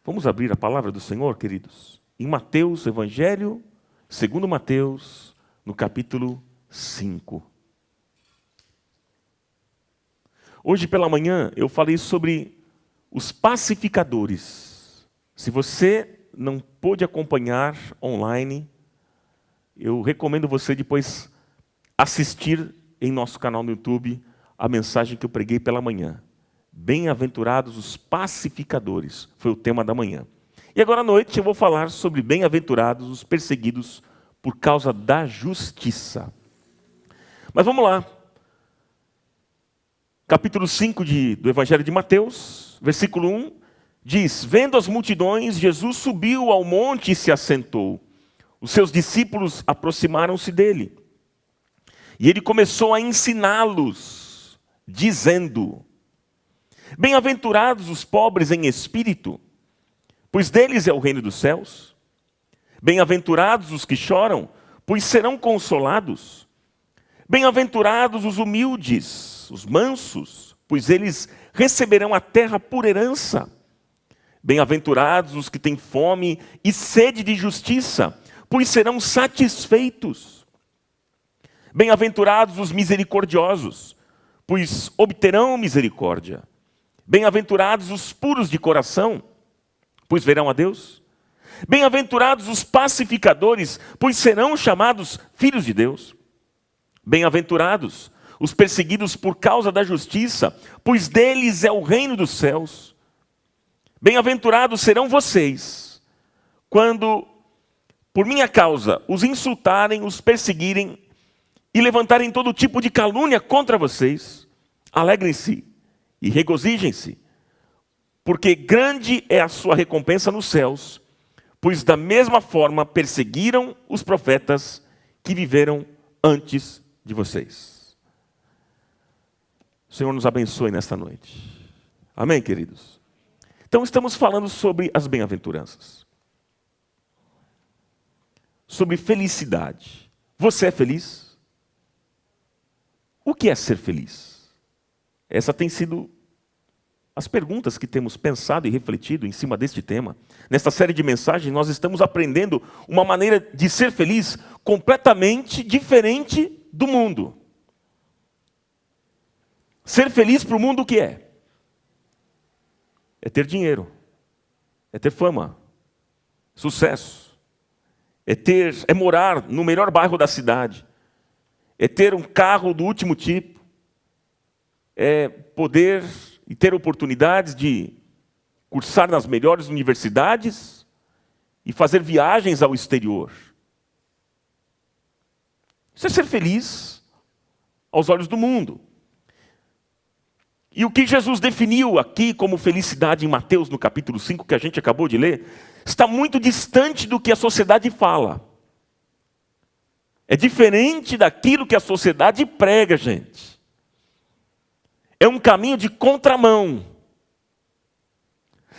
Vamos abrir a palavra do Senhor, queridos? Em Mateus, Evangelho, segundo Mateus, no capítulo 5. Hoje pela manhã eu falei sobre os pacificadores. Se você não pôde acompanhar online, eu recomendo você depois assistir em nosso canal no YouTube a mensagem que eu preguei pela manhã. Bem-aventurados os pacificadores, foi o tema da manhã. E agora à noite eu vou falar sobre bem-aventurados os perseguidos por causa da justiça. Mas vamos lá. Capítulo 5 do Evangelho de Mateus, versículo 1, diz: Vendo as multidões, Jesus subiu ao monte e se assentou. Os seus discípulos aproximaram-se dele. E ele começou a ensiná-los, dizendo: Bem-aventurados os pobres em espírito, pois deles é o reino dos céus. Bem-aventurados os que choram, pois serão consolados. Bem-aventurados os humildes, os mansos, pois eles receberão a terra por herança. Bem-aventurados os que têm fome e sede de justiça, pois serão satisfeitos. Bem-aventurados os misericordiosos, pois obterão misericórdia. Bem-aventurados os puros de coração, pois verão a Deus. Bem-aventurados os pacificadores, pois serão chamados filhos de Deus. Bem-aventurados os perseguidos por causa da justiça, pois deles é o reino dos céus. Bem-aventurados serão vocês, quando, por minha causa, os insultarem, os perseguirem e levantarem todo tipo de calúnia contra vocês. Alegrem-se e regozijem-se, porque grande é a sua recompensa nos céus, pois da mesma forma perseguiram os profetas que viveram antes de vocês. O Senhor nos abençoe nesta noite. Amém, queridos? Então estamos falando sobre as bem-aventuranças. Sobre felicidade. Você é feliz? O que é ser feliz? Essa tem sido as perguntas que temos pensado e refletido em cima deste tema. Nesta série de mensagens, nós estamos aprendendo uma maneira de ser feliz completamente diferente do mundo. Ser feliz para o mundo o que é? É ter dinheiro, é ter fama, sucesso, é morar no melhor bairro da cidade, é ter um carro do último tipo, é poder e ter oportunidades de cursar nas melhores universidades e fazer viagens ao exterior. Isso é ser feliz aos olhos do mundo. E o que Jesus definiu aqui como felicidade em Mateus, no capítulo 5, que a gente acabou de ler, está muito distante do que a sociedade fala. É diferente daquilo que a sociedade prega, gente. É um caminho de contramão.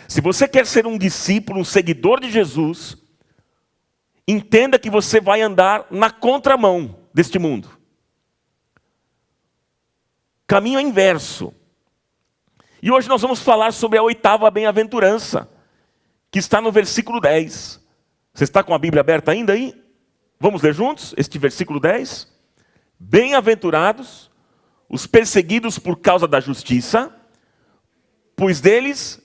Se você quer ser um discípulo, um seguidor de Jesus, entenda que você vai andar na contramão deste mundo. Caminho inverso. E hoje nós vamos falar sobre a 8ª bem-aventurança, que está no versículo 10. Você está com a Bíblia aberta ainda aí? Vamos ler juntos este versículo 10? Bem-aventurados os perseguidos por causa da justiça, pois deles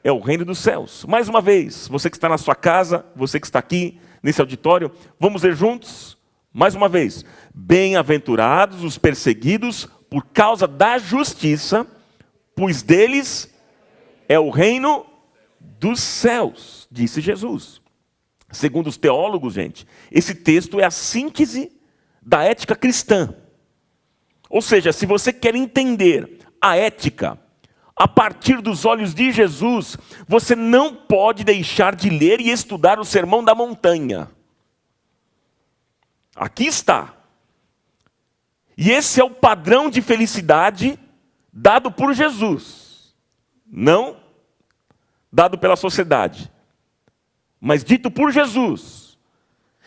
é o reino dos céus. Mais uma vez, você que está na sua casa, você que está aqui nesse auditório, vamos ler juntos? Mais uma vez. Bem-aventurados os perseguidos por causa da justiça, pois deles é o reino dos céus, disse Jesus. Segundo os teólogos, gente, esse texto é a síntese da ética cristã. Ou seja, se você quer entender a ética a partir dos olhos de Jesus, você não pode deixar de ler e estudar o Sermão da Montanha. Aqui está. E esse é o padrão de felicidade dado por Jesus, não dado pela sociedade, mas dito por Jesus.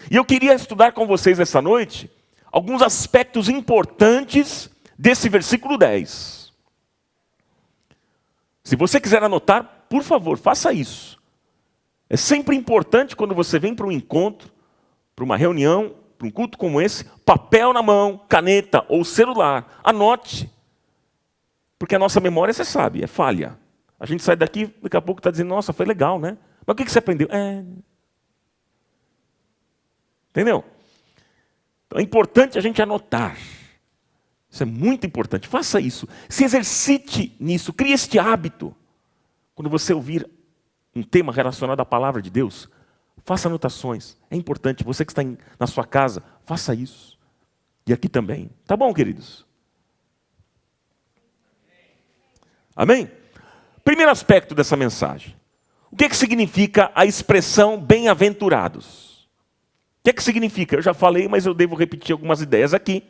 E eu queria estudar com vocês essa noite alguns aspectos importantes desse versículo 10. Se você quiser anotar, por favor, faça isso. É sempre importante quando você vem para um encontro, para uma reunião, para um culto como esse, papel na mão, caneta ou celular. Anote. Porque a nossa memória, você sabe, é falha. A gente sai daqui, daqui a pouco está dizendo, nossa, foi legal, né? Mas o que você aprendeu? Entendeu? Então é importante a gente anotar. Isso é muito importante. Faça isso. Se exercite nisso. Crie este hábito. Quando você ouvir um tema relacionado à palavra de Deus, faça anotações. É importante. Você que está na sua casa, faça isso. E aqui também. Tá bom, queridos? Amém? Primeiro aspecto dessa mensagem. O que significa a expressão bem-aventurados? O que significa? Eu já falei, mas eu devo repetir algumas ideias aqui,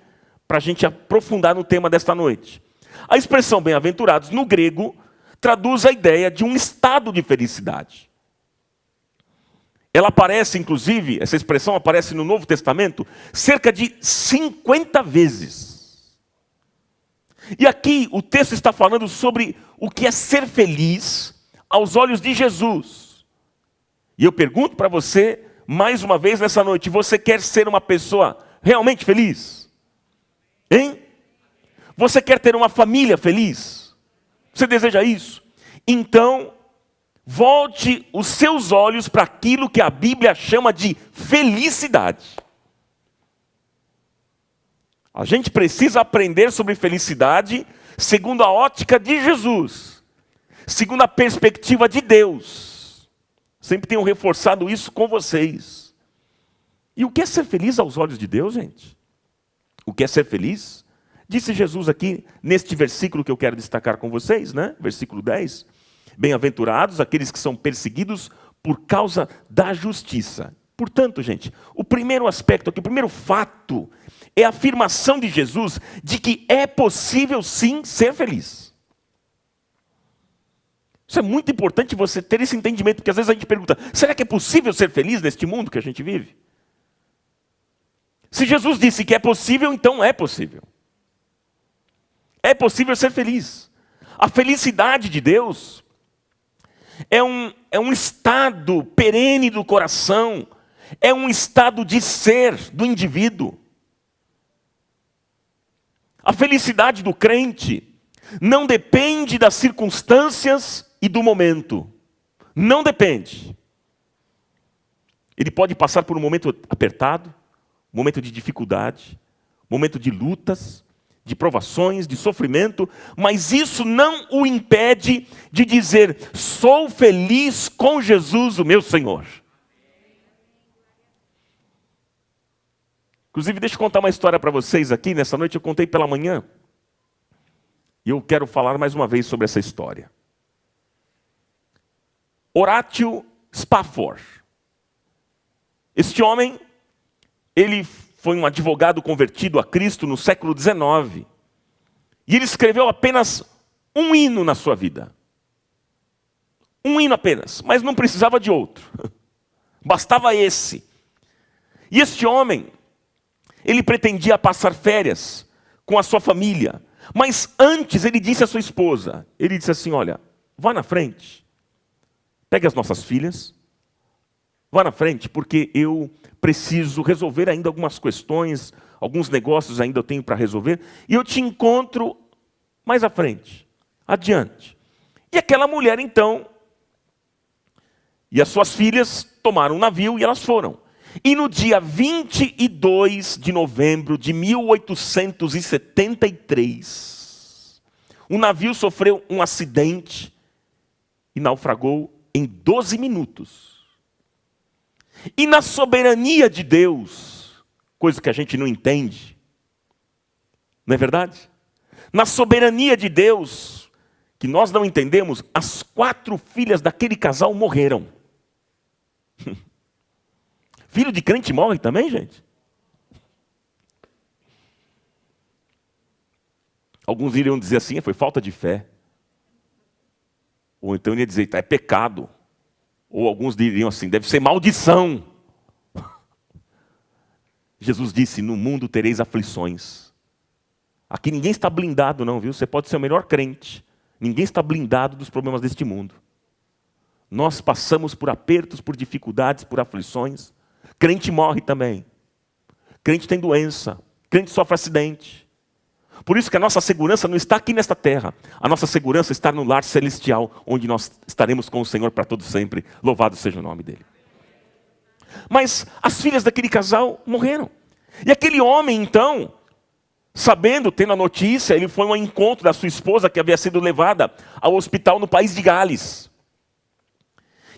para a gente aprofundar no tema desta noite. A expressão bem-aventurados, no grego, traduz a ideia de um estado de felicidade. Ela aparece, inclusive, essa expressão aparece no Novo Testamento, cerca de 50 vezes. E aqui o texto está falando sobre o que é ser feliz aos olhos de Jesus. E eu pergunto para você, mais uma vez nessa noite, você quer ser uma pessoa realmente feliz? Hein? Você quer ter uma família feliz? Você deseja isso? Então, volte os seus olhos para aquilo que a Bíblia chama de felicidade. A gente precisa aprender sobre felicidade segundo a ótica de Jesus, segundo a perspectiva de Deus. Sempre tenho reforçado isso com vocês. E o que é ser feliz aos olhos de Deus, gente? O que é ser feliz? Disse Jesus aqui, neste versículo que eu quero destacar com vocês, né? Versículo 10. Bem-aventurados aqueles que são perseguidos por causa da justiça. Portanto, gente, o primeiro aspecto aqui, o primeiro fato, é a afirmação de Jesus de que é possível sim ser feliz. Isso é muito importante você ter esse entendimento, porque às vezes a gente pergunta, será que é possível ser feliz neste mundo que a gente vive? Se Jesus disse que é possível, então é possível. É possível ser feliz. A felicidade de Deus é um estado perene do coração, é um estado de ser do indivíduo. A felicidade do crente não depende das circunstâncias e do momento. Não depende. Ele pode passar por um momento apertado, momento de dificuldade, momento de lutas, de provações, de sofrimento, mas isso não o impede de dizer, sou feliz com Jesus, o meu Senhor. Inclusive, deixa eu contar uma história para vocês aqui. Nessa noite eu contei pela manhã, e eu quero falar mais uma vez sobre essa história. Horatio Spafford. Este homem, ele foi um advogado convertido a Cristo no século XIX. E ele escreveu apenas um hino na sua vida. Um hino apenas, mas não precisava de outro. Bastava esse. E este homem, ele pretendia passar férias com a sua família. Mas antes ele disse à sua esposa, ele disse assim, olha, vá na frente, pegue as nossas filhas, vá na frente, porque eu preciso resolver ainda algumas questões, alguns negócios ainda eu tenho para resolver, e eu te encontro mais à frente, adiante. E aquela mulher então, e as suas filhas tomaram um navio e elas foram. E no dia 22 de novembro de 1873, o navio sofreu um acidente e naufragou em 12 minutos. E na soberania de Deus, coisa que a gente não entende, não é verdade? Na soberania de Deus, que nós não entendemos, as 4 filhas daquele casal morreram. Filho de crente morre também, gente? Alguns iriam dizer assim, foi falta de fé. Ou então iria dizer, é pecado. Ou alguns diriam assim, deve ser maldição. Jesus disse, no mundo tereis aflições. Aqui ninguém está blindado não, viu? Você pode ser o melhor crente. Ninguém está blindado dos problemas deste mundo. Nós passamos por apertos, por dificuldades, por aflições. Crente morre também. Crente tem doença. Crente sofre acidente. Por isso que a nossa segurança não está aqui nesta terra. A nossa segurança está no lar celestial, onde nós estaremos com o Senhor para todo sempre. Louvado seja o nome dele. Mas as filhas daquele casal morreram. E aquele homem, então, sabendo, tendo a notícia, ele foi ao encontro da sua esposa, que havia sido levada ao hospital no país de Gales.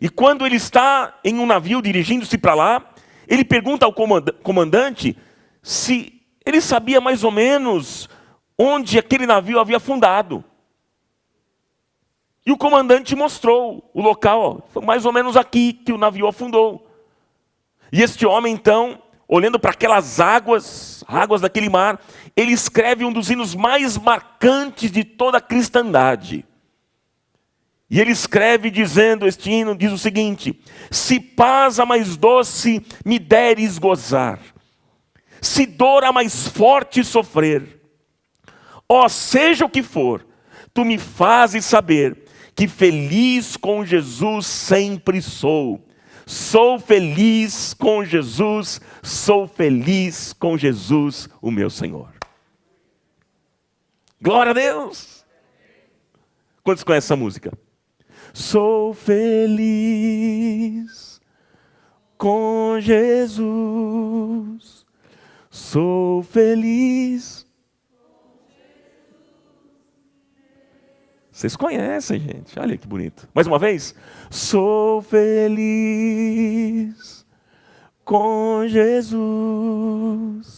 E quando ele está em um navio dirigindo-se para lá, ele pergunta ao comandante se ele sabia mais ou menos onde aquele navio havia afundado. E o comandante mostrou o local, foi mais ou menos aqui que o navio afundou. E este homem, então, olhando para aquelas águas daquele mar, ele escreve um dos hinos mais marcantes de toda a cristandade. E ele escreve dizendo, este hino diz o seguinte: se paz a mais doce me deres gozar, se dor a mais forte sofrer, ó, seja o que for, tu me fazes saber que feliz com Jesus sempre sou. Sou feliz com Jesus, sou feliz com Jesus, o meu Senhor. Glória a Deus! Quantos conhecem essa música? Sou feliz com Jesus, sou feliz. Vocês conhecem, gente. Olha que bonito. Mais uma vez. Sou feliz com Jesus.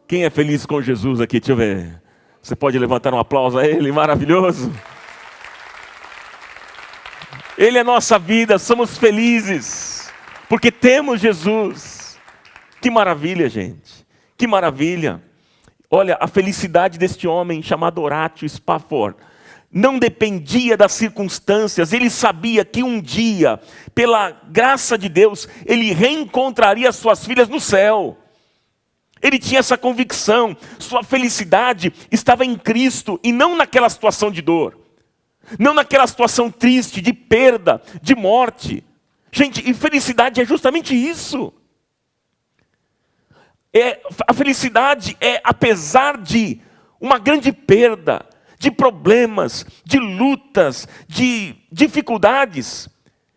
Quem é feliz com Jesus aqui? Deixa eu ver. Você pode levantar um aplauso a Ele, maravilhoso. Ele é nossa vida, somos felizes, porque temos Jesus. Que maravilha, gente. Que maravilha. Olha, a felicidade deste homem chamado Horatio Spafford não dependia das circunstâncias. Ele sabia que um dia, pela graça de Deus, ele reencontraria suas filhas no céu. Ele tinha essa convicção. Sua felicidade estava em Cristo e não naquela situação de dor. Não naquela situação triste, de perda, de morte. Gente, e felicidade é justamente isso. A felicidade é, apesar de uma grande perda, de problemas, de lutas, de dificuldades,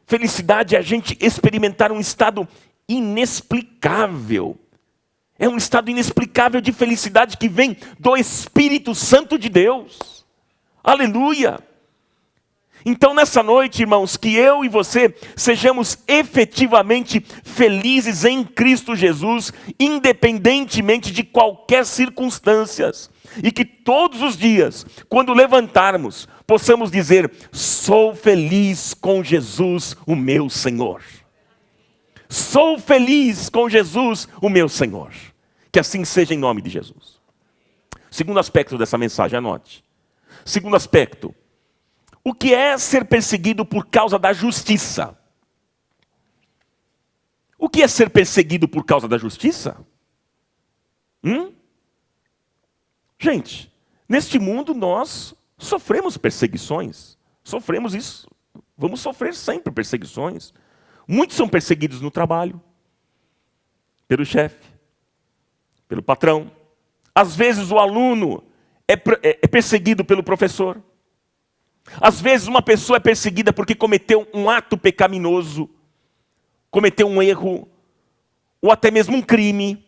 felicidade é a gente experimentar um estado inexplicável. É um estado inexplicável de felicidade que vem do Espírito Santo de Deus. Aleluia! Então nessa noite, irmãos, que eu e você sejamos efetivamente felizes em Cristo Jesus, independentemente de qualquer circunstâncias. E que todos os dias, quando levantarmos, possamos dizer: sou feliz com Jesus, o meu Senhor. Sou feliz com Jesus, o meu Senhor. Que assim seja em nome de Jesus. Segundo aspecto dessa mensagem, anote. Segundo aspecto. O que é ser perseguido por causa da justiça? O que é ser perseguido por causa da justiça? Gente, neste mundo nós sofremos perseguições. Sofremos isso. Vamos sofrer sempre perseguições. Muitos são perseguidos no trabalho. Pelo chefe. Pelo patrão. Às vezes o aluno é perseguido pelo professor. Às vezes uma pessoa é perseguida porque cometeu um ato pecaminoso, cometeu um erro, ou até mesmo um crime.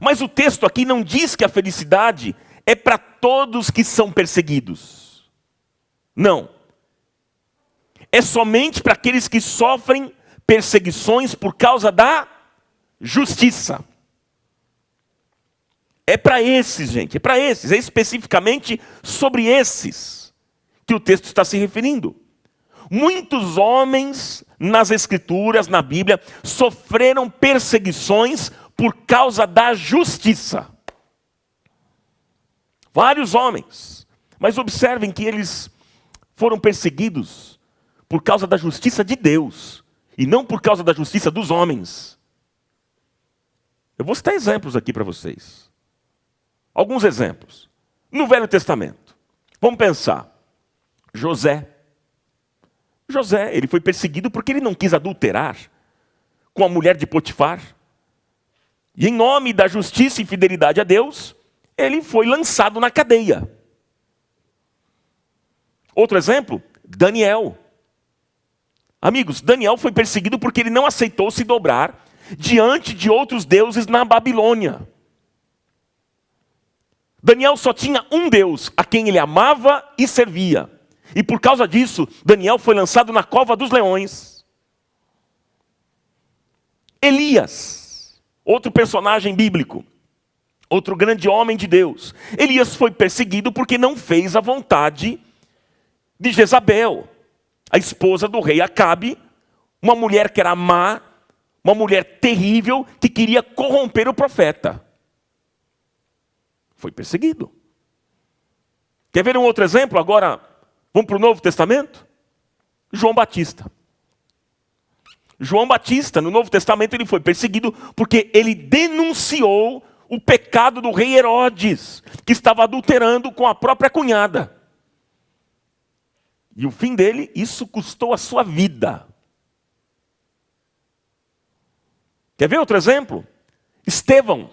Mas o texto aqui não diz que a felicidade é para todos que são perseguidos. Não. É somente para aqueles que sofrem perseguições por causa da justiça. É para esses, gente, é para esses, é especificamente sobre esses que o texto está se referindo. Muitos homens nas Escrituras, na Bíblia, sofreram perseguições por causa da justiça. Vários homens, mas observem que eles foram perseguidos por causa da justiça de Deus e não por causa da justiça dos homens. Eu vou citar exemplos aqui para vocês. Alguns exemplos. No Velho Testamento, vamos pensar. José, ele foi perseguido porque ele não quis adulterar com a mulher de Potifar. E em nome da justiça e fidelidade a Deus, ele foi lançado na cadeia. Outro exemplo, Daniel. Amigos, Daniel foi perseguido porque ele não aceitou se dobrar diante de outros deuses na Babilônia. Daniel só tinha um Deus a quem ele amava e servia. E por causa disso, Daniel foi lançado na cova dos leões. Elias, outro personagem bíblico, outro grande homem de Deus. Elias foi perseguido porque não fez a vontade de Jezabel, a esposa do rei Acabe, uma mulher que era má, uma mulher terrível que queria corromper o profeta. Foi perseguido. Quer ver um outro exemplo? Agora, vamos para o Novo Testamento? João Batista. João Batista, no Novo Testamento, ele foi perseguido porque ele denunciou o pecado do rei Herodes, que estava adulterando com a própria cunhada. E o fim dele, isso custou a sua vida. Quer ver outro exemplo? Estevão,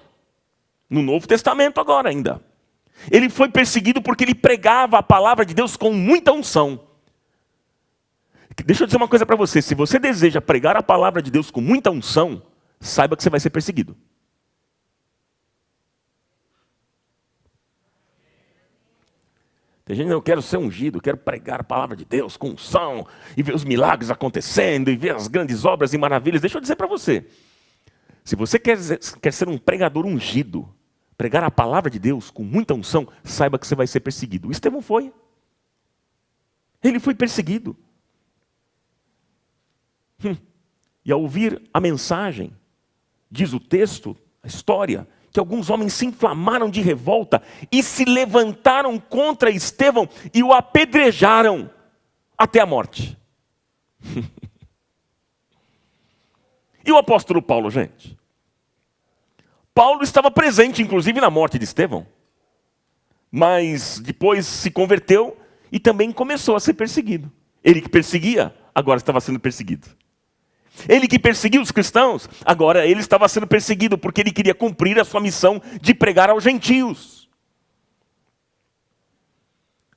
no Novo Testamento agora ainda. Ele foi perseguido porque ele pregava a palavra de Deus com muita unção. Deixa eu dizer uma coisa para você. Se você deseja pregar a palavra de Deus com muita unção, saiba que você vai ser perseguido. Tem gente que eu quero ser ungido, quero pregar a palavra de Deus com unção, e ver os milagres acontecendo, e ver as grandes obras e maravilhas. Deixa eu dizer para você. Se você quer ser um pregador ungido, pregar a palavra de Deus com muita unção, saiba que você vai ser perseguido. O Estevão foi. Ele foi perseguido. E ao ouvir a mensagem, diz o texto, a história, que alguns homens se inflamaram de revolta e se levantaram contra Estevão e o apedrejaram até a morte. E o apóstolo Paulo, gente? Paulo estava presente, inclusive, na morte de Estevão. Mas depois se converteu e também começou a ser perseguido. Ele que perseguia, agora estava sendo perseguido. Ele que perseguiu os cristãos, agora ele estava sendo perseguido porque ele queria cumprir a sua missão de pregar aos gentios.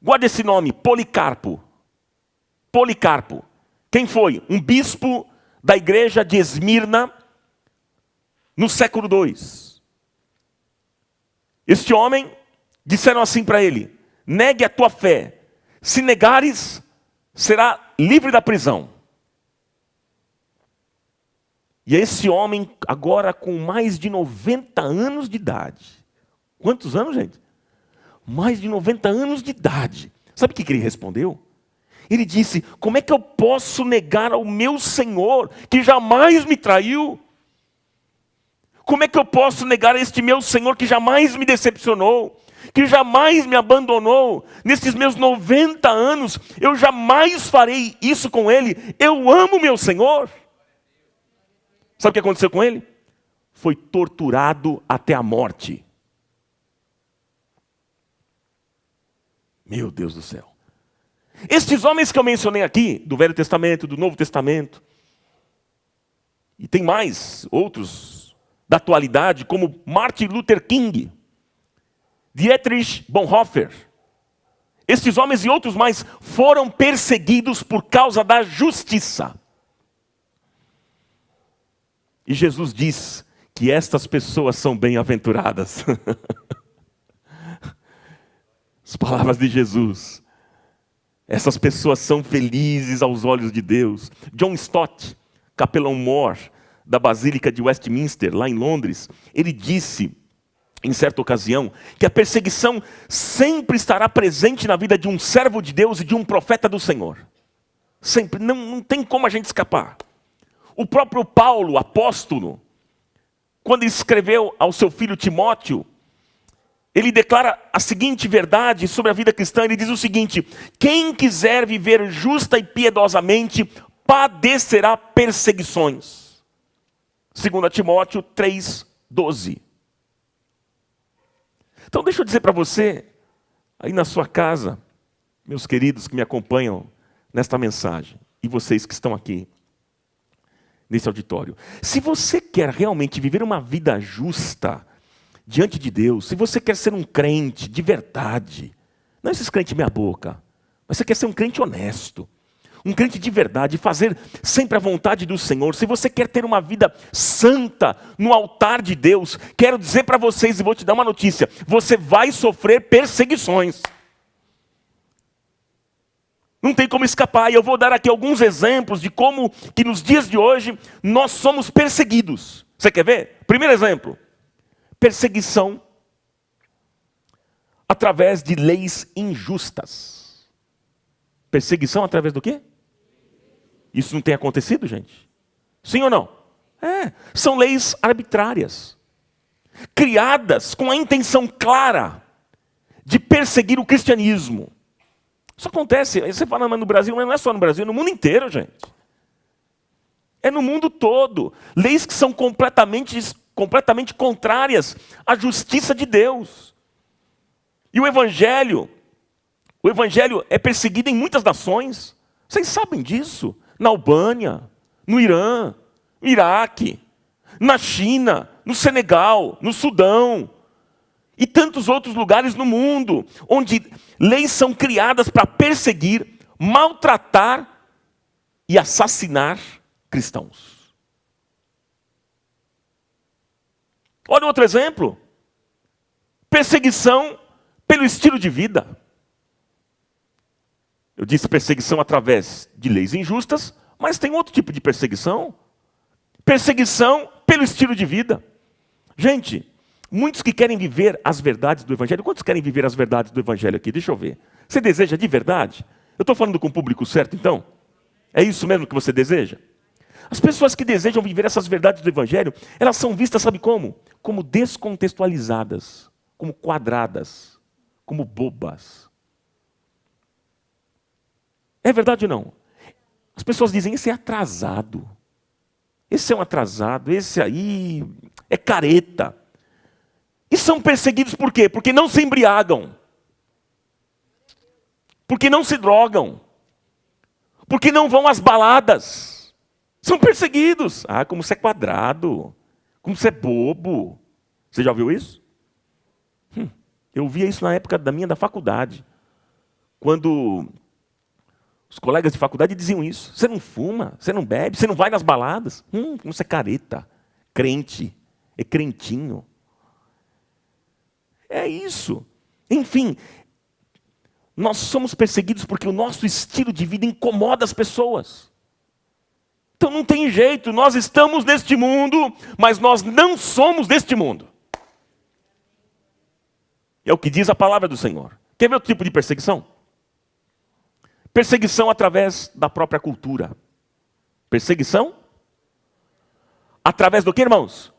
Guarda esse nome, Policarpo. Policarpo. Quem foi? Um bispo da igreja de Esmirna no século II. Este homem, disseram assim para ele: negue a tua fé. Se negares, será livre da prisão. E esse homem, agora com mais de 90 anos de idade. Quantos anos, gente? Mais de 90 anos de idade. Sabe o que ele respondeu? Ele disse: como é que eu posso negar ao meu Senhor, que jamais me traiu? Como é que eu posso negar a este meu Senhor, que jamais me decepcionou, que jamais me abandonou? Nesses meus 90 anos, eu jamais farei isso com Ele. Eu amo meu Senhor. Sabe o que aconteceu com ele? Foi torturado até a morte. Meu Deus do céu. Estes homens que eu mencionei aqui, do Velho Testamento, do Novo Testamento, e tem mais, outros da atualidade, como Martin Luther King, Dietrich Bonhoeffer. Estes homens e outros mais foram perseguidos por causa da justiça. E Jesus diz que estas pessoas são bem-aventuradas. As palavras de Jesus. Essas pessoas são felizes aos olhos de Deus. John Stott, capelão-mor da Basílica de Westminster, lá em Londres, ele disse, em certa ocasião, que a perseguição sempre estará presente na vida de um servo de Deus e de um profeta do Senhor. Sempre, não tem como a gente escapar. O próprio Paulo, apóstolo, quando escreveu ao seu filho Timóteo, ele declara a seguinte verdade sobre a vida cristã. Ele diz o seguinte: quem quiser viver justa e piedosamente, padecerá perseguições. 2 Timóteo 3:12. Então deixa eu dizer para você, aí na sua casa, meus queridos que me acompanham nesta mensagem, e vocês que estão aqui nesse auditório, se você quer realmente viver uma vida justa diante de Deus, se você quer ser um crente de verdade, não esses crentes meia boca, mas você quer ser um crente honesto, um crente de verdade, fazer sempre a vontade do Senhor, se você quer ter uma vida santa no altar de Deus, quero dizer para vocês e vou te dar uma notícia, você vai sofrer perseguições. Não tem como escapar, e eu vou dar aqui alguns exemplos de como que nos dias de hoje nós somos perseguidos. Você quer ver? Primeiro exemplo, perseguição através de leis injustas. Perseguição através do quê? Isso não tem acontecido, gente? Sim ou não? São leis arbitrárias, criadas com a intenção clara de perseguir o cristianismo. Isso acontece, você fala, mas no Brasil, mas não é só no Brasil, é no mundo inteiro, gente. É no mundo todo. Leis que são completamente contrárias à justiça de Deus. E o Evangelho é perseguido em muitas nações. Vocês sabem disso? Na Albânia, no Irã, no Iraque, na China, no Senegal, no Sudão, e tantos outros lugares no mundo, onde leis são criadas para perseguir, maltratar e assassinar cristãos. Olha outro exemplo. Perseguição pelo estilo de vida. Eu disse perseguição através de leis injustas, mas tem outro tipo de perseguição. Perseguição pelo estilo de vida. Gente, muitos que querem viver as verdades do Evangelho. Quantos querem viver as verdades do Evangelho aqui? Deixa eu ver. Você deseja de verdade? Eu estou falando com o público certo, então? É isso mesmo que você deseja? As pessoas que desejam viver essas verdades do Evangelho, elas são vistas, sabe como? Como descontextualizadas, como quadradas, como bobas. É verdade ou não? As pessoas dizem, esse é atrasado. Esse é um atrasado, esse aí é careta. E são perseguidos por quê? Porque não se embriagam. Porque não se drogam. Porque não vão às baladas. São perseguidos. Ah, como você é quadrado. Como você é bobo. Você já ouviu isso? Eu via isso na época da faculdade. Quando os colegas de faculdade diziam isso. Você não fuma, você não bebe, você não vai nas baladas. Como você é careta. Crente. É crentinho. É isso. Enfim, nós somos perseguidos porque o nosso estilo de vida incomoda as pessoas. Então não tem jeito, nós estamos neste mundo, mas nós não somos deste mundo. É o que diz a palavra do Senhor. Quer ver outro tipo de perseguição? Perseguição através da própria cultura. Perseguição? Através do que, irmãos?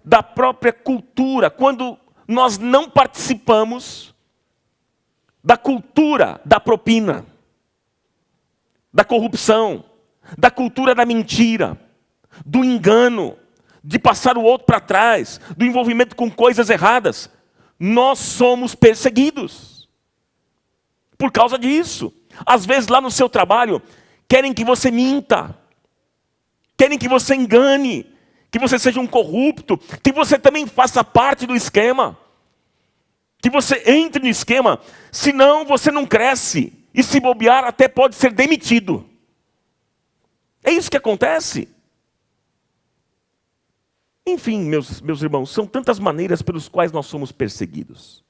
Da própria cultura. Quando nós não participamos da cultura da propina, da corrupção, da cultura da mentira, do engano, de passar o outro para trás, do envolvimento com coisas erradas, nós somos perseguidos por causa disso. Às vezes lá no seu trabalho, querem que você minta, querem que você engane, que você seja um corrupto, que você também faça parte do esquema, que você entre no esquema, senão você não cresce, e se bobear até pode ser demitido. É isso que acontece. Enfim, meus irmãos, são tantas maneiras pelas quais nós somos perseguidos.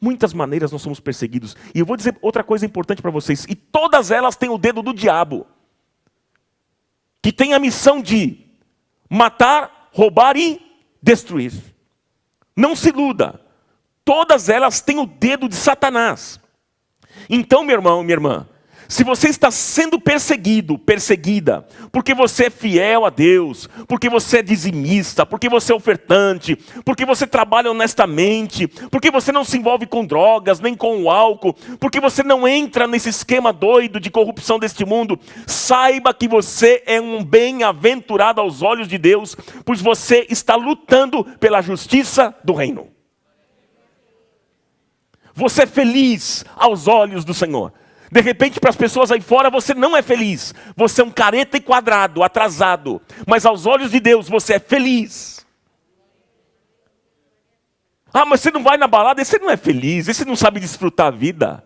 Muitas maneiras nós somos perseguidos. E eu vou dizer outra coisa importante para vocês. E todas elas têm o dedo do diabo, que tem a missão de matar, roubar e destruir. Não se iluda. Todas elas têm o dedo de Satanás. Então, meu irmão, minha irmã, se você está sendo perseguido, perseguida, porque você é fiel a Deus, porque você é dizimista, porque você é ofertante, porque você trabalha honestamente, porque você não se envolve com drogas, nem com o álcool, porque você não entra nesse esquema doido de corrupção deste mundo, saiba que você é um bem-aventurado aos olhos de Deus, pois você está lutando pela justiça do reino. Você é feliz aos olhos do Senhor. De repente, para as pessoas aí fora, você não é feliz. Você é um careta e quadrado, atrasado. Mas aos olhos de Deus, você é feliz. Ah, mas você não vai na balada, esse não é feliz. Esse não sabe desfrutar a vida.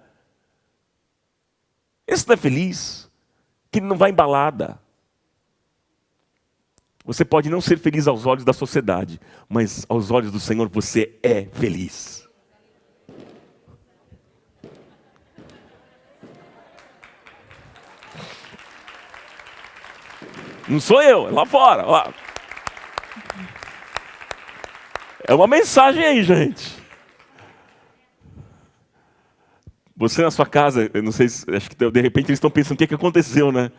Esse não é feliz. Que não vai em balada. Você pode não ser feliz aos olhos da sociedade, mas aos olhos do Senhor você é feliz. Não sou eu, é lá fora. Lá. É uma mensagem aí, gente. Você na sua casa, eu não sei, acho que de repente eles estão pensando o que aconteceu, né?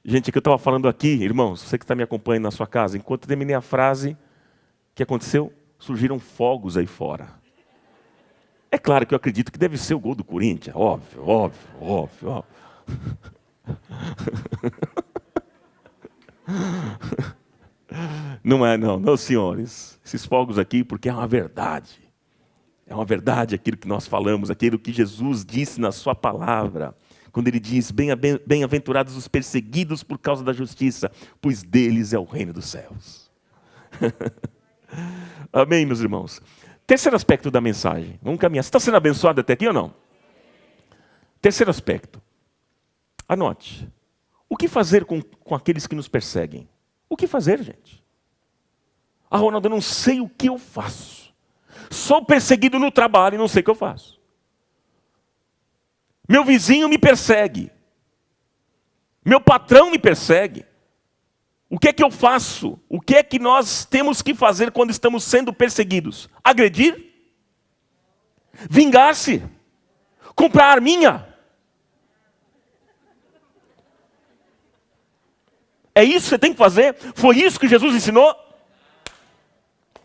Gente, é que eu estava falando aqui, irmãos, você que está me acompanhando na sua casa, enquanto eu terminei a frase, o que aconteceu? Surgiram fogos aí fora. É claro que eu acredito que deve ser o gol do Corinthians, óbvio. Não é não, meus senhores. Esses fogos aqui, porque é uma verdade. É uma verdade aquilo que nós falamos, aquilo que Jesus disse na sua palavra. Quando ele diz, bem-aventurados os perseguidos por causa da justiça, pois deles é o reino dos céus. Amém, meus irmãos? Terceiro aspecto da mensagem. Vamos caminhar. Você está sendo abençoado até aqui ou não? Terceiro aspecto. Anote. O que fazer com aqueles que nos perseguem? O que fazer, gente? Ah, Ronaldo, eu não sei o que eu faço. Sou perseguido no trabalho e não sei o que eu faço. Meu vizinho me persegue. Meu patrão me persegue. O que é que eu faço? O que é que nós temos que fazer quando estamos sendo perseguidos? Agredir? Vingar-se? Comprar arminha? É isso que você tem que fazer? Foi isso que Jesus ensinou?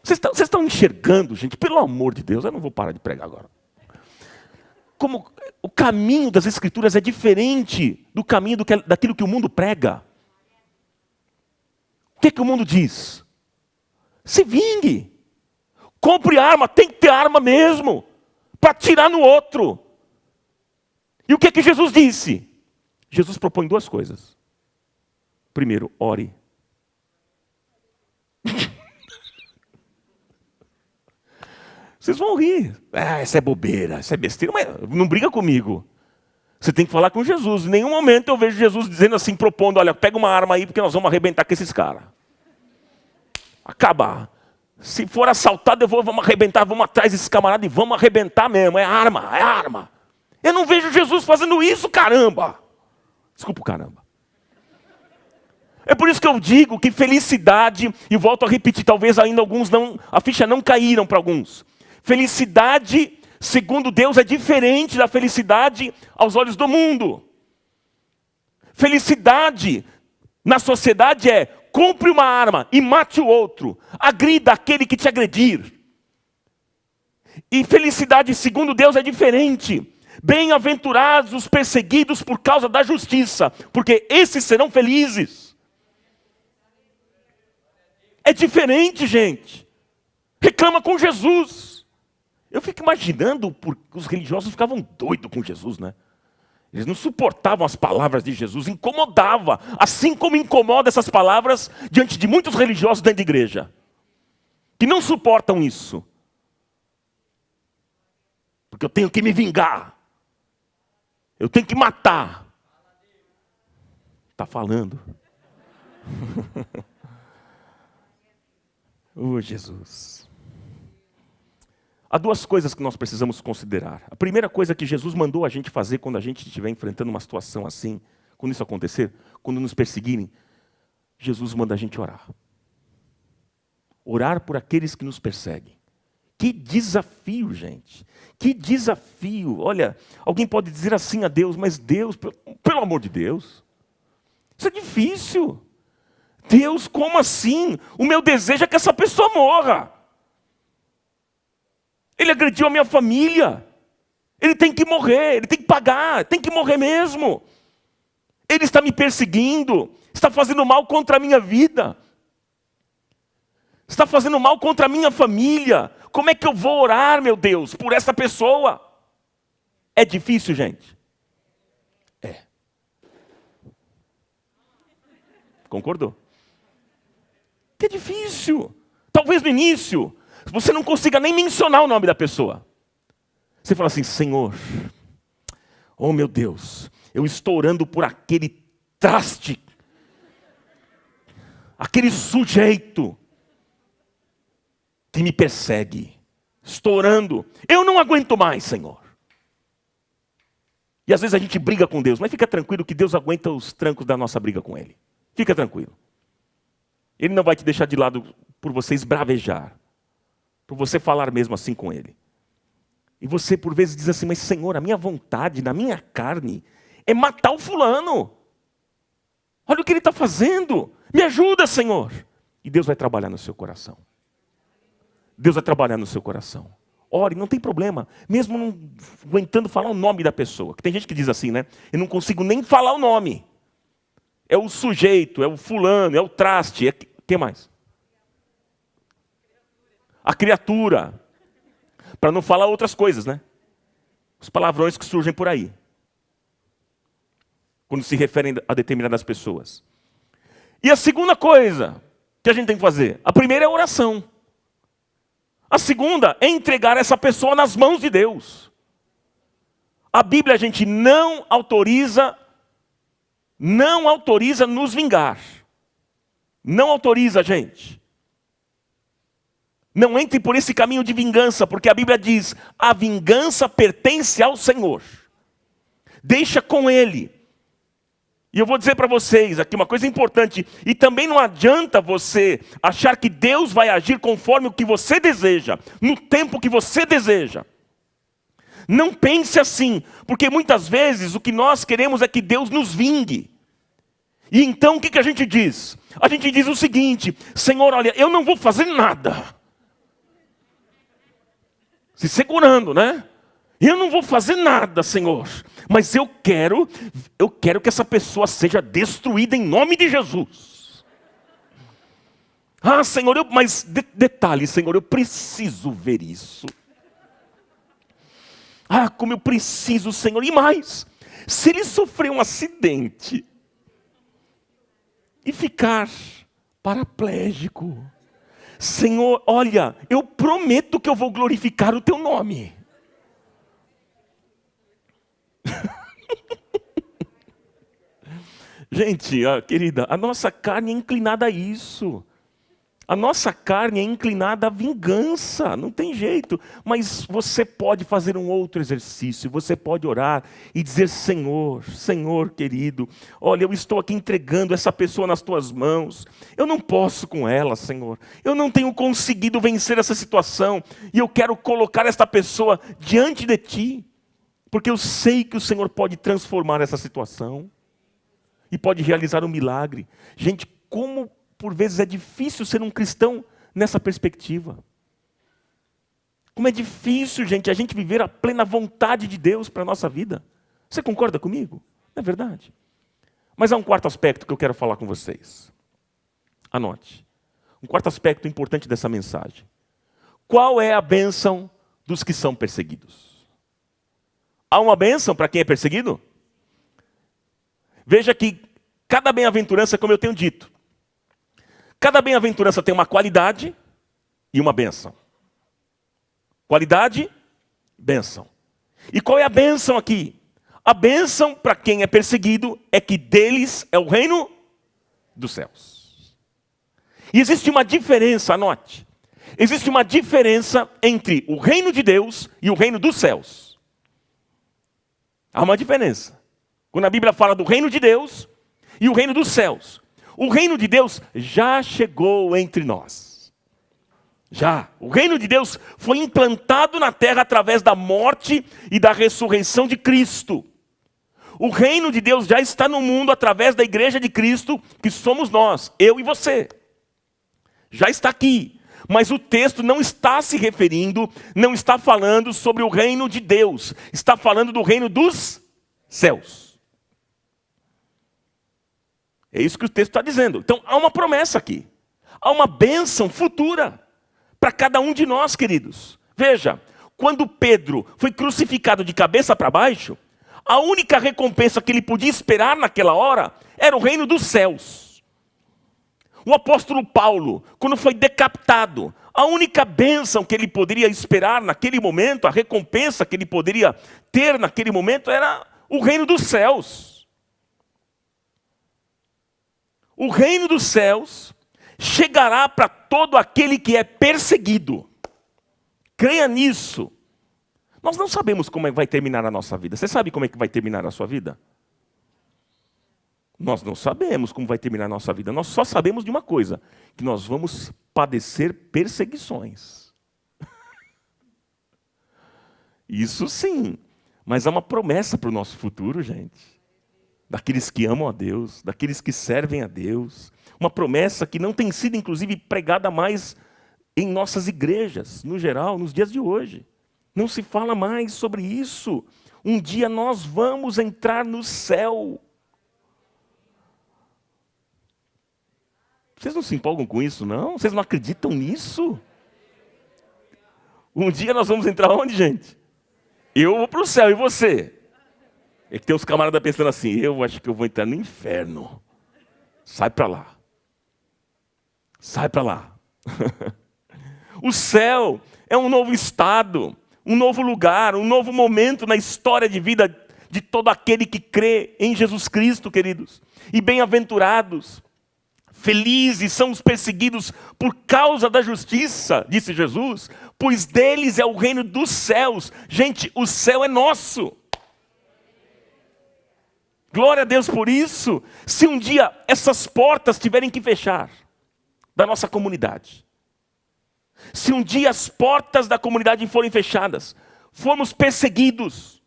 Vocês estão enxergando, gente? Pelo amor de Deus, eu não vou parar de pregar agora. Como o caminho das Escrituras é diferente do caminho daquilo que o mundo prega. O que é que o mundo diz? Se vingue. Compre arma, tem que ter arma mesmo. Para atirar no outro. E o que é que Jesus disse? Jesus propõe duas coisas. Primeiro, ore. Vocês vão rir. Essa é bobeira, essa é besteira. Mas não briga comigo. Você tem que falar com Jesus. Em nenhum momento eu vejo Jesus dizendo assim, propondo, olha, pega uma arma aí porque nós vamos arrebentar com esses caras. Acabar. Se for assaltado, vamos arrebentar, vamos atrás desses camaradas e vamos arrebentar mesmo. É arma. Eu não vejo Jesus fazendo isso, caramba. Desculpa o caramba. É por isso que eu digo que felicidade, e volto a repetir, talvez ainda alguns não, a ficha não caíram para alguns. Felicidade, segundo Deus, é diferente da felicidade aos olhos do mundo. Felicidade na sociedade é, compre uma arma e mate o outro. Agrida aquele que te agredir. E felicidade, segundo Deus, é diferente. Bem-aventurados os perseguidos por causa da justiça, porque esses serão felizes. É diferente, gente. Reclama com Jesus. Eu fico imaginando, porque os religiosos ficavam doidos com Jesus, né? Eles não suportavam as palavras de Jesus, incomodava. Assim como incomoda essas palavras diante de muitos religiosos dentro da igreja. Que não suportam isso. Porque eu tenho que me vingar. Eu tenho que matar. Está falando. Oh, Jesus. Há duas coisas que nós precisamos considerar. A primeira coisa que Jesus mandou a gente fazer quando a gente estiver enfrentando uma situação assim, quando isso acontecer, quando nos perseguirem, Jesus manda a gente orar. Orar por aqueles que nos perseguem. Que desafio, gente. Que desafio. Olha, alguém pode dizer assim a Deus, mas Deus, pelo amor de Deus, isso é difícil. Deus, como assim? O meu desejo é que essa pessoa morra. Ele agrediu a minha família. Ele tem que morrer, ele tem que pagar, tem que morrer mesmo. Ele está me perseguindo, está fazendo mal contra a minha vida. está fazendo mal contra a minha família. Como é que eu vou orar, meu Deus, por essa pessoa? É difícil, gente? É. Concordou? É difícil. Talvez no início você não consiga nem mencionar o nome da pessoa. Você fala assim: Senhor, oh meu Deus, eu estou orando por aquele traste, aquele sujeito que me persegue. Estou orando, eu não aguento mais, Senhor. E às vezes a gente briga com Deus, mas fica tranquilo que Deus aguenta os trancos da nossa briga com Ele. Fica tranquilo. Ele não vai te deixar de lado por você esbravejar, por você falar mesmo assim com Ele. E você por vezes diz assim: mas Senhor, a minha vontade, na minha carne, é matar o fulano. Olha o que ele está fazendo. Me ajuda, Senhor. E Deus vai trabalhar no seu coração. Deus vai trabalhar no seu coração. Ore, não tem problema. Mesmo não aguentando falar o nome da pessoa. Que tem gente que diz assim, né? Eu não consigo nem falar o nome. É o sujeito, é o fulano, é o traste. É... Quem mais? A criatura. Para não falar outras coisas, né? Os palavrões que surgem por aí. Quando se referem a determinadas pessoas. E a segunda coisa que a gente tem que fazer. A primeira é a oração. A segunda é entregar essa pessoa nas mãos de Deus. A Bíblia, a gente não autoriza nos vingar. Não autoriza, gente. Não entre por esse caminho de vingança, porque a Bíblia diz: a vingança pertence ao Senhor. Deixa com Ele. E eu vou dizer para vocês aqui uma coisa importante. E também não adianta você achar que Deus vai agir conforme o que você deseja, no tempo que você deseja. Não pense assim, porque muitas vezes o que nós queremos é que Deus nos vingue. E então o que a gente diz? A gente diz o seguinte: Senhor, olha, eu não vou fazer nada. Se segurando, né? Eu não vou fazer nada, Senhor. Mas eu quero que essa pessoa seja destruída em nome de Jesus. Ah, Senhor, mas detalhe, Senhor, eu preciso ver isso. Ah, como eu preciso, Senhor. E mais, se ele sofrer um acidente e ficar paraplégico, Senhor, olha, eu prometo que eu vou glorificar o teu nome. Gente, querida, a nossa carne é inclinada a isso. A nossa carne é inclinada à vingança, não tem jeito. Mas você pode fazer um outro exercício, você pode orar e dizer: Senhor, Senhor querido, olha, eu estou aqui entregando essa pessoa nas tuas mãos. Eu não posso com ela, Senhor. Eu não tenho conseguido vencer essa situação. E eu quero colocar esta pessoa diante de ti. Porque eu sei que o Senhor pode transformar essa situação. E pode realizar um milagre. Gente, como por vezes é difícil ser um cristão nessa perspectiva. Como é difícil, gente, a gente viver a plena vontade de Deus para a nossa vida. Você concorda comigo? Não é verdade? Mas há um quarto aspecto que eu quero falar com vocês. Anote. Um quarto aspecto importante dessa mensagem. Qual é a bênção dos que são perseguidos? Há uma bênção para quem é perseguido? Veja que cada bem-aventurança, como eu tenho dito, cada bem-aventurança tem uma qualidade e uma bênção. Qualidade, bênção. E qual é a bênção aqui? A bênção para quem é perseguido é que deles é o reino dos céus. E existe uma diferença, anote. Existe uma diferença entre o reino de Deus e o reino dos céus. Há uma diferença. Quando a Bíblia fala do reino de Deus e o reino dos céus. O reino de Deus já chegou entre nós. Já. O reino de Deus foi implantado na terra através da morte e da ressurreição de Cristo. O reino de Deus já está no mundo através da igreja de Cristo, que somos nós, eu e você. Já está aqui. Mas o texto não está se referindo, não está falando sobre o reino de Deus. Está falando do reino dos céus. É isso que o texto está dizendo. Então há uma promessa aqui. Há uma bênção futura para cada um de nós, queridos. Veja, quando Pedro foi crucificado de cabeça para baixo, a única recompensa que ele podia esperar naquela hora era o reino dos céus. O apóstolo Paulo, quando foi decapitado, a única bênção que ele poderia esperar naquele momento, a recompensa que ele poderia ter naquele momento era o reino dos céus. O reino dos céus chegará para todo aquele que é perseguido. Creia nisso. Nós não sabemos como é que vai terminar a nossa vida. Você sabe como é que vai terminar a sua vida? Nós não sabemos como vai terminar a nossa vida. Nós só sabemos de uma coisa, que nós vamos padecer perseguições. Isso sim. Mas há uma promessa para o nosso futuro, gente. Daqueles que amam a Deus, daqueles que servem a Deus. Uma promessa que não tem sido, inclusive, pregada mais em nossas igrejas, no geral, nos dias de hoje. Não se fala mais sobre isso. Um dia nós vamos entrar no céu. Vocês não se empolgam com isso, não? Vocês não acreditam nisso? Um dia nós vamos entrar onde, gente? Eu vou para o céu, e você? É que tem uns camaradas pensando assim, eu acho que eu vou entrar no inferno. Sai para lá. Sai para lá. O céu é um novo estado, um novo lugar, um novo momento na história de vida de todo aquele que crê em Jesus Cristo, queridos. E bem-aventurados, felizes são os perseguidos por causa da justiça, disse Jesus, pois deles é o reino dos céus. Gente, o céu é nosso. Glória a Deus por isso. Se um dia essas portas tiverem que fechar da nossa comunidade, se um dia as portas da comunidade forem fechadas, formos perseguidos,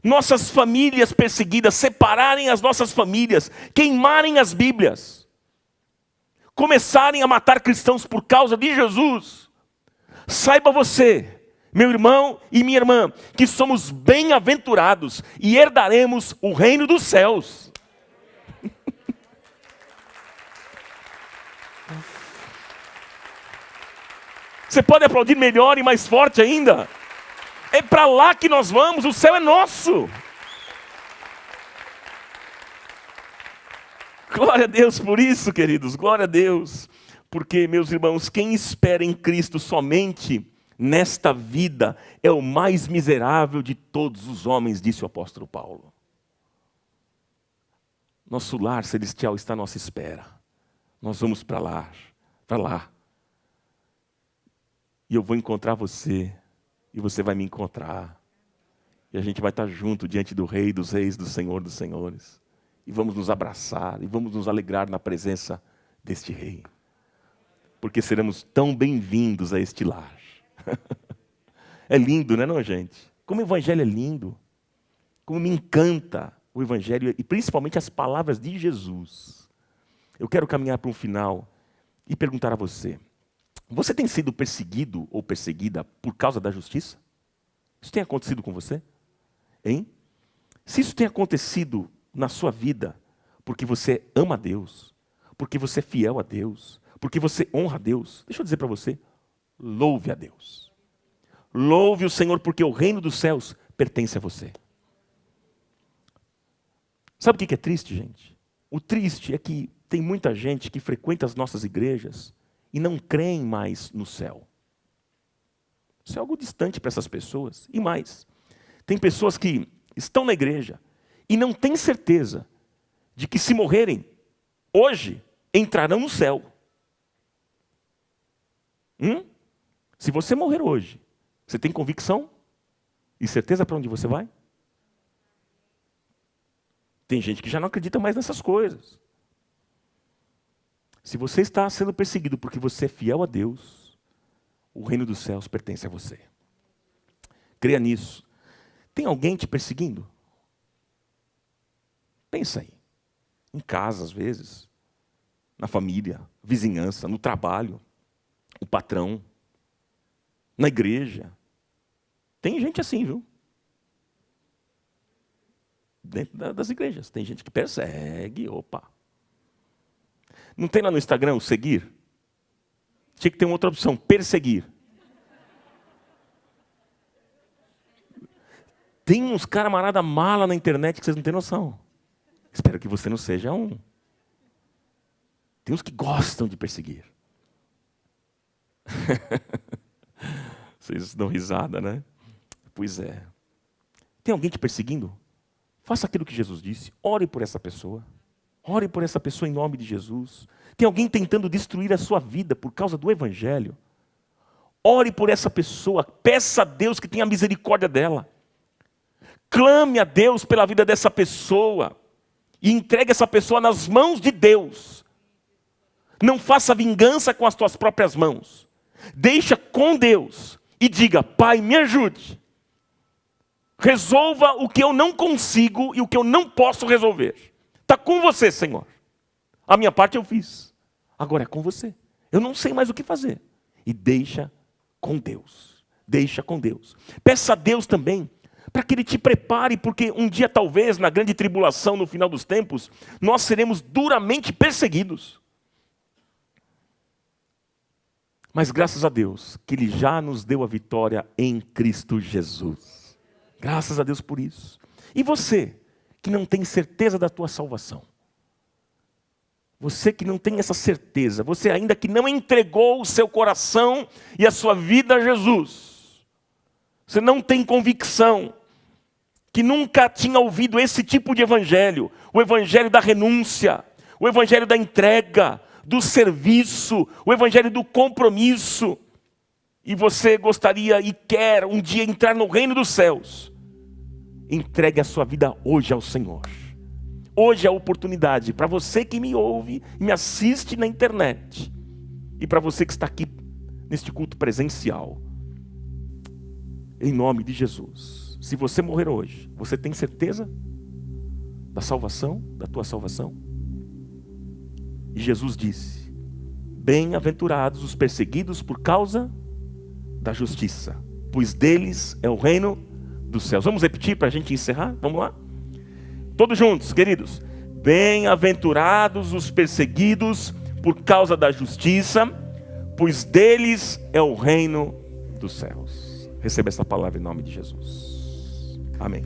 nossas famílias perseguidas, separarem as nossas famílias, queimarem as Bíblias, começarem a matar cristãos por causa de Jesus, saiba você, meu irmão e minha irmã, que somos bem-aventurados e herdaremos o reino dos céus. Você pode aplaudir melhor e mais forte ainda? É para lá que nós vamos, o céu é nosso. Glória a Deus por isso, queridos, glória a Deus. Porque, meus irmãos, quem espera em Cristo somente nesta vida é o mais miserável de todos os homens, disse o apóstolo Paulo. Nosso lar celestial está à nossa espera. Nós vamos para lá, para lá. E eu vou encontrar você, e você vai me encontrar. E a gente vai estar junto diante do Rei dos Reis, do Senhor dos Senhores. E vamos nos abraçar, e vamos nos alegrar na presença deste Rei. Porque seremos tão bem-vindos a este lar. É lindo, não é não, gente? Como o Evangelho é lindo. Como me encanta o Evangelho, e principalmente as palavras de Jesus. Eu quero caminhar para um final e perguntar a você. Você tem sido perseguido ou perseguida por causa da justiça? Isso tem acontecido com você? Hein? Se isso tem acontecido na sua vida, porque você ama a Deus, porque você é fiel a Deus, porque você honra a Deus, deixa eu dizer para você, louve a Deus. Louve o Senhor, porque o reino dos céus pertence a você. Sabe o que é triste, gente? O triste é que tem muita gente que frequenta as nossas igrejas e não creem mais no céu. Isso é algo distante para essas pessoas. E mais, tem pessoas que estão na igreja e não têm certeza de que se morrerem hoje, entrarão no céu. Se você morrer hoje, você tem convicção e certeza para onde você vai? Tem gente que já não acredita mais nessas coisas. Se você está sendo perseguido porque você é fiel a Deus, o reino dos céus pertence a você. Creia nisso. Tem alguém te perseguindo? Pensa aí. Em casa, às vezes. Na família, vizinhança, no trabalho, o patrão, na igreja. Tem gente assim, viu? Dentro das igrejas. Tem gente que persegue, opa. Não tem lá no Instagram o seguir? Tinha que ter uma outra opção, perseguir. Tem uns camarada mala na internet que vocês não têm noção. Espero que você não seja um. Tem uns que gostam de perseguir. Vocês dão risada, né? Pois é. Tem alguém te perseguindo? Faça aquilo que Jesus disse. Ore por essa pessoa. Ore por essa pessoa em nome de Jesus. Tem alguém tentando destruir a sua vida por causa do Evangelho? Ore por essa pessoa. Peça a Deus que tenha misericórdia dela. Clame a Deus pela vida dessa pessoa. E entregue essa pessoa nas mãos de Deus. Não faça vingança com as tuas próprias mãos. Deixa com Deus. E diga, Pai, me ajude. Resolva o que eu não consigo e o que eu não posso resolver. Está com você, Senhor. A minha parte eu fiz. Agora é com você. Eu não sei mais o que fazer. E deixa com Deus. Deixa com Deus. Peça a Deus também para que Ele te prepare, porque um dia talvez, na grande tribulação, no final dos tempos, nós seremos duramente perseguidos. Mas graças a Deus, que Ele já nos deu a vitória em Cristo Jesus. Graças a Deus por isso. E você, que não tem certeza da tua salvação. Você que não tem essa certeza. Você ainda que não entregou o seu coração e a sua vida a Jesus. Você não tem convicção. Que nunca tinha ouvido esse tipo de evangelho. O evangelho da renúncia. O evangelho da entrega. Do serviço. O evangelho do compromisso. E você gostaria e quer um dia entrar no reino dos céus. Entregue a sua vida hoje ao Senhor. Hoje é a oportunidade para você que me ouve e me assiste na internet. E para você que está aqui neste culto presencial. Em nome de Jesus. Se você morrer hoje, você tem certeza da salvação, da tua salvação? E Jesus disse, bem-aventurados os perseguidos por causa da justiça, pois deles é o reino dos céus. Vamos repetir para a gente encerrar? Vamos lá? Todos juntos, queridos. Bem-aventurados os perseguidos por causa da justiça, pois deles é o reino dos céus. Receba essa palavra em nome de Jesus. Amém.